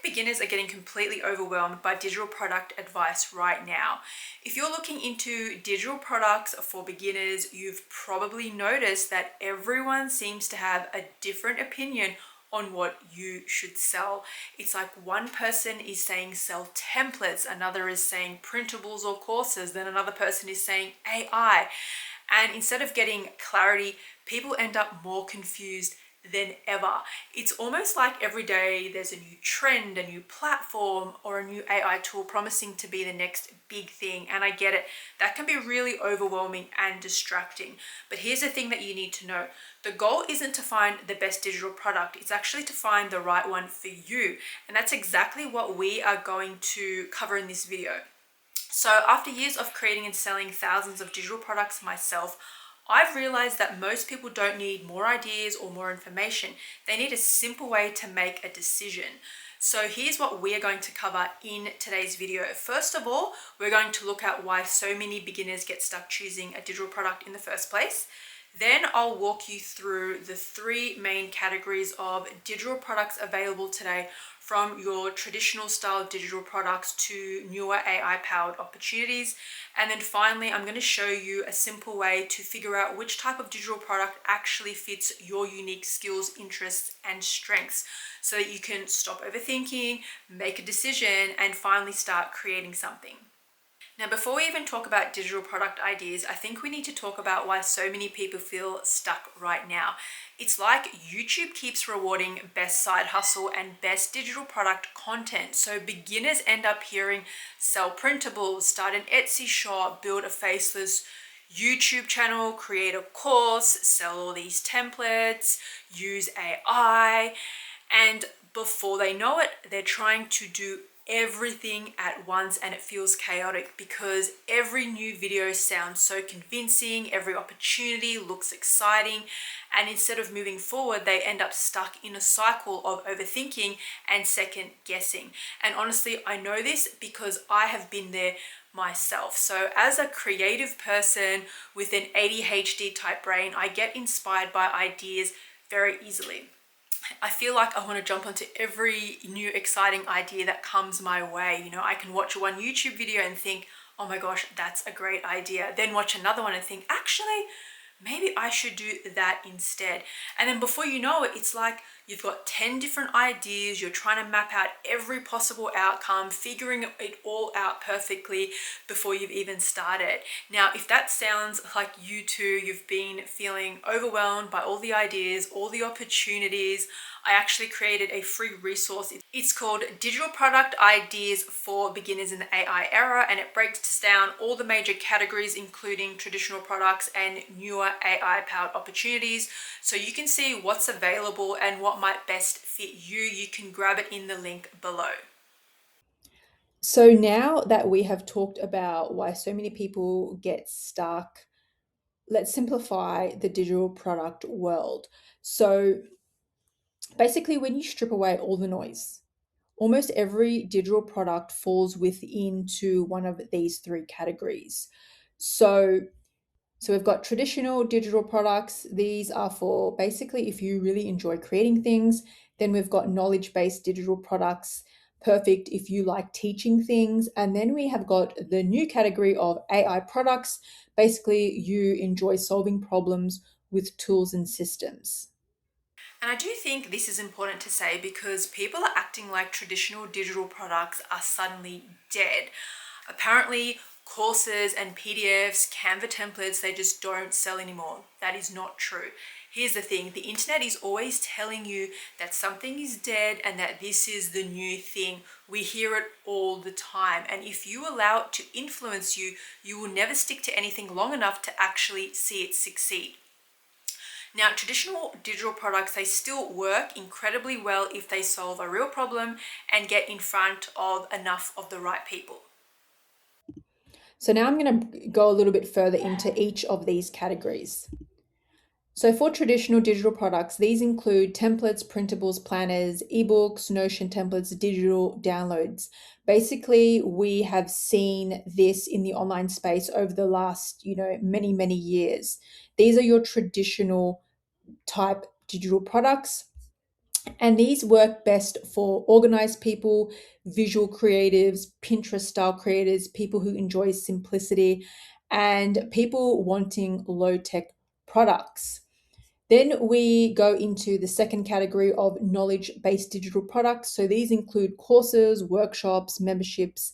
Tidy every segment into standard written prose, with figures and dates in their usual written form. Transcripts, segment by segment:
Beginners are getting completely overwhelmed by digital product advice right now. If you're looking into digital products for beginners, you've probably noticed that everyone seems to have a different opinion on what you should sell. It's like one person is saying sell templates, another is saying printables or courses, then another person is saying AI. And instead of getting clarity, people end up more confused than ever. It's almost like every day there's a new trend, a new platform, or a new AI tool promising to be the next big thing. And I get it, that can be really overwhelming and distracting. But here's the thing that you need to know. The goal isn't to find the best digital product, it's actually to find the right one for you. And that's exactly what we are going to cover in this video. So after years of creating and selling thousands of digital products myself, I've realized that most people don't need more ideas or more information. They need a simple way to make a decision. So here's what we are going to cover in today's video. First of all, we're going to look at why so many beginners get stuck choosing a digital product in the first place. Then I'll walk you through the three main categories of digital products available today, from your traditional style digital products to newer AI powered opportunities. And then finally, I'm going to show you a simple way to figure out which type of digital product actually fits your unique skills, interests, and strengths, so that you can stop overthinking, make a decision, and finally start creating something. Now, before we even talk about digital product ideas, I think we need to talk about why so many people feel stuck right now. It's like YouTube keeps rewarding best side hustle and best digital product content. So beginners end up hearing sell printables, start an Etsy shop, build a faceless YouTube channel, create a course, sell all these templates, use AI, and before they know it, they're trying to do everything at once, and it feels chaotic because every new video sounds so convincing, every opportunity looks exciting, and instead of moving forward, they end up stuck in a cycle of overthinking and second guessing. And honestly, I know this because I have been there myself. So as a creative person with an ADHD type brain, I get inspired by ideas very easily. I feel like I want to jump onto every new exciting idea that comes my way. I can watch one YouTube video and think, oh my gosh, that's a great idea. Then watch another one and think, actually, maybe I should do that instead. And then before you know it, it's like you've got 10 different ideas, you're trying to map out every possible outcome, figuring it all out perfectly before you've even started. Now, if that sounds like you too, you've been feeling overwhelmed by all the ideas, all the opportunities, I actually created a free resource. It's called Digital Product Ideas for Beginners in the AI Era, and it breaks down all the major categories, including traditional products and newer AI-powered opportunities, so you can see what's available and what might best fit you. You can grab it in the link below. So now that we have talked about why so many people get stuck, let's simplify the digital product world. So basically, when you strip away all the noise, almost every digital product falls within to one of these three categories. So we've got traditional digital products. These are for basically if you really enjoy creating things. Then we've got knowledge-based digital products, perfect if you like teaching things. And then we have got the new category of AI products. Basically, you enjoy solving problems with tools and systems. And I do think this is important to say because people are acting like traditional digital products are suddenly dead. Apparently, courses and PDFs, Canva templates, they just don't sell anymore. That is not true. Here's the thing, the internet is always telling you that something is dead and that this is the new thing. We hear it all the time. And if you allow it to influence you, you will never stick to anything long enough to actually see it succeed. Now, traditional digital products, they still work incredibly well if they solve a real problem and get in front of enough of the right people. So now I'm going to go a little bit further into each of these categories. So for traditional digital products, these include templates, printables, planners, ebooks, Notion templates, digital downloads. Basically, we have seen this in the online space over the last, many, many years. These are your traditional type digital products. And these work best for organized people, visual creatives, Pinterest style creators, people who enjoy simplicity, and people wanting low tech products. Then we go into the second category of knowledge based digital products. So these include courses, workshops, memberships,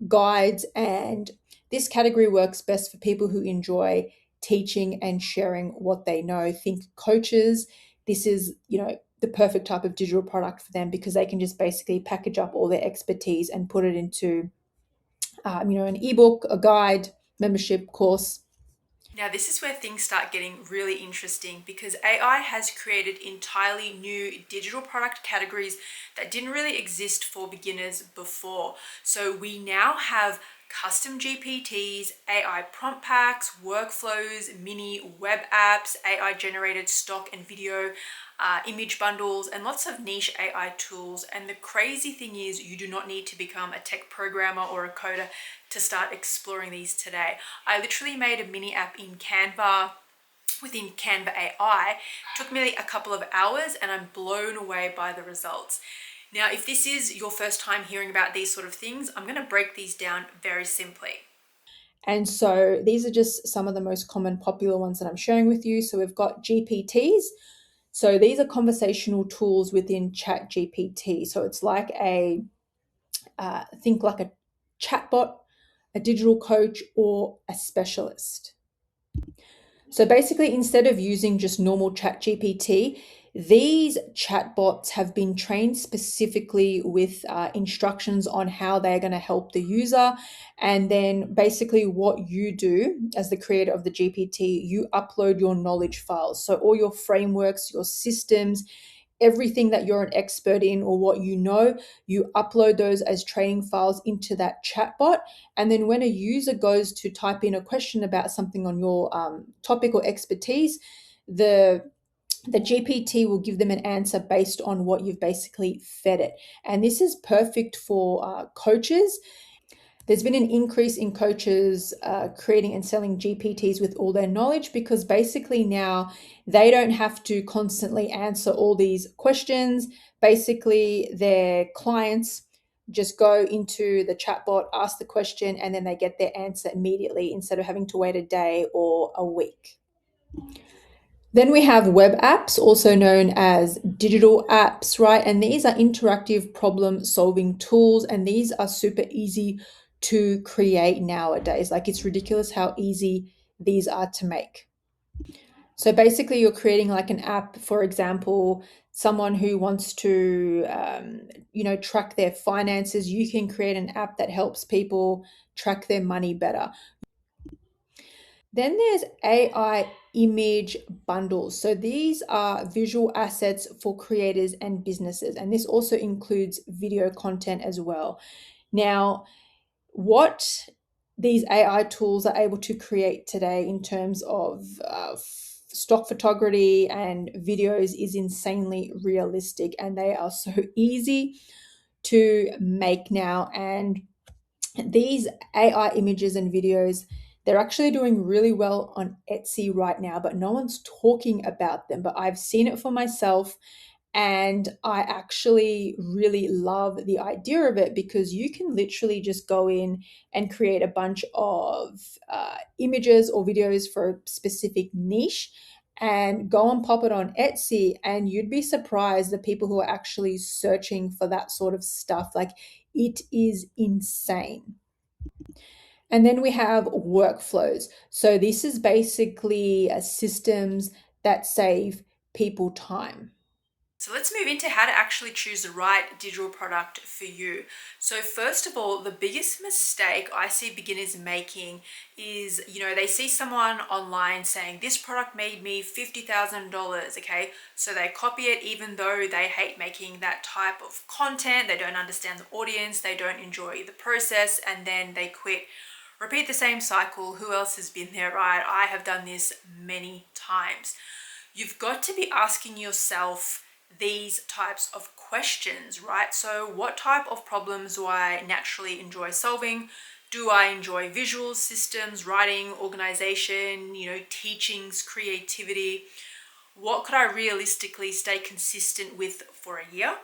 guides, and this category works best for people who enjoy teaching and sharing what they know. Think coaches. This is, the perfect type of digital product for them because they can just basically package up all their expertise and put it into, an ebook, a guide, membership, course. Now, this is where things start getting really interesting because AI has created entirely new digital product categories that didn't really exist for beginners before. So we now have custom GPTs, AI prompt packs, workflows, mini web apps, AI generated stock and video, image bundles, and lots of niche AI tools. And the crazy thing is, you do not need to become a tech programmer or a coder to start exploring these today. I literally made a mini app in Canva within Canva AI. It took me a couple of hours and I'm blown away by the results. Now, if this is your first time hearing about these sort of things, I'm going to break these down very simply. And so these are just some of the most common popular ones that I'm sharing with you. So we've got GPTs. So these are conversational tools within ChatGPT. So it's like think like a chatbot, a digital coach, or a specialist. So basically, instead of using just normal ChatGPT, these chatbots have been trained specifically with instructions on how they're going to help the user. And then basically, what you do as the creator of the GPT, you upload your knowledge files. So, all your frameworks, your systems, everything that you're an expert in or what you upload those as training files into that chatbot. And then when a user goes to type in a question about something on your topic or expertise, the GPT will give them an answer based on what you've basically fed it. And this is perfect for coaches. There's been an increase in coaches creating and selling GPTs with all their knowledge because basically now they don't have to constantly answer all these questions. Basically, their clients just go into the chatbot, ask the question, and then they get their answer immediately instead of having to wait a day or a week. Then we have web apps, also known as digital apps, right? And these are interactive problem solving tools, and these are super easy to create nowadays. Like it's ridiculous how easy these are to make. So basically, you're creating like an app, for example, someone who wants to, track their finances. You can create an app that helps people track their money better. Then there's AI image bundles. So these are visual assets for creators and businesses, and this also includes video content as well. Now, what these AI tools are able to create today in terms of stock photography and videos is insanely realistic, and they are so easy to make now. And these AI images and videos, they're actually doing really well on Etsy right now, but no one's talking about them. But I've seen it for myself and I actually really love the idea of it because you can literally just go in and create a bunch of images or videos for a specific niche and go and pop it on Etsy. And you'd be surprised the people who are actually searching for that sort of stuff. Like it is insane. And then we have workflows. So this is basically systems that save people time. So let's move into how to actually choose the right digital product for you. So first of all, the biggest mistake I see beginners making is, they see someone online saying this product made me $50,000, okay? So they copy it even though they hate making that type of content, they don't understand the audience, they don't enjoy the process, and then they quit. Repeat the same cycle. Who else has been there, right? I have done this many times. You've got to be asking yourself these types of questions, right? So what type of problems do I naturally enjoy solving? Do I enjoy visual systems, writing, organization, teachings, creativity? what could I realistically stay consistent with for a year?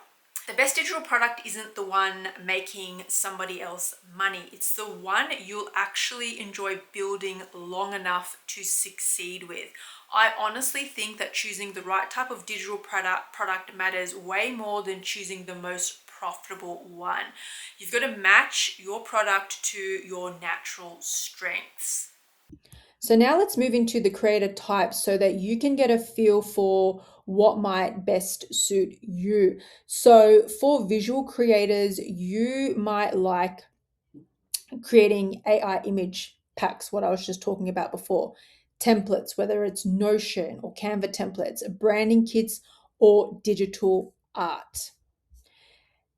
The best digital product isn't the one making somebody else money. It's the one you'll actually enjoy building long enough to succeed with. I honestly think that choosing the right type of digital product matters way more than choosing the most profitable one. You've got to match your product to your natural strengths. So now let's move into the creator types so that you can get a feel for what might best suit you. So for visual creators, you might like creating AI image packs, what I was just talking about before, templates, whether it's Notion or Canva templates, branding kits, or digital art.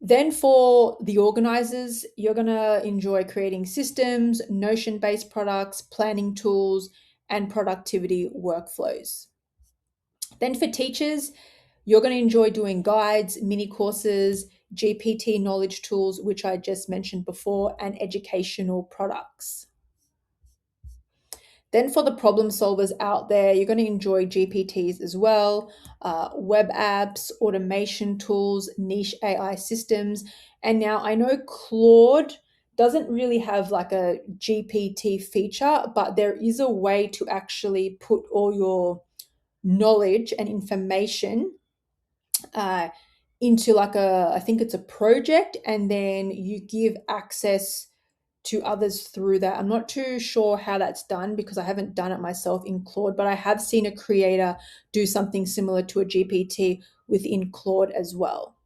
Then for the organizers, you're going to enjoy creating systems, Notion-based products, planning tools, and productivity workflows. Then for teachers, you're going to enjoy doing guides, mini courses, GPT knowledge tools, which I just mentioned before, and educational products. Then for the problem solvers out there, you're going to enjoy GPTs as well, web apps, automation tools, niche AI systems. And now I know Claude doesn't really have like a GPT feature, but there is a way to actually put all your knowledge and information uh, into like I think it's a project, and then you give access to others through that. I'm not too sure how that's done because I haven't done it myself in Claude, but I have seen a creator do something similar to a GPT within Claude as well.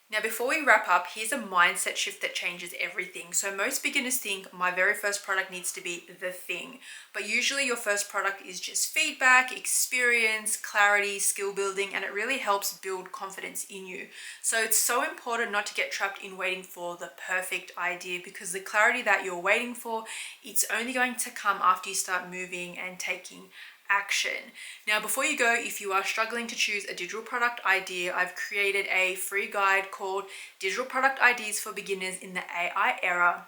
Now, before we wrap up, here's a mindset shift that changes everything. So most beginners think my very first product needs to be the thing, but usually your first product is just feedback, experience, clarity, skill building, and it really helps build confidence in you. So it's so important not to get trapped in waiting for the perfect idea, because the clarity that you're waiting for, it's only going to come after you start moving and taking action. Now, before you go, if you are struggling to choose a digital product idea, I've created a free guide called Digital Product Ideas for Beginners in the AI Era.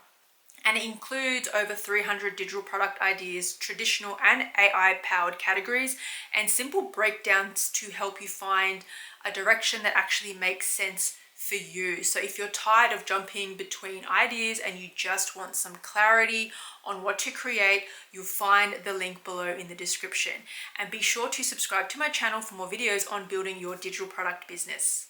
And it includes over 300 digital product ideas, traditional and AI powered categories, and simple breakdowns to help you find a direction that actually makes sense for you. So if you're tired of jumping between ideas and you just want some clarity on what to create, you'll find the link below in the description. And be sure to subscribe to my channel for more videos on building your digital product business.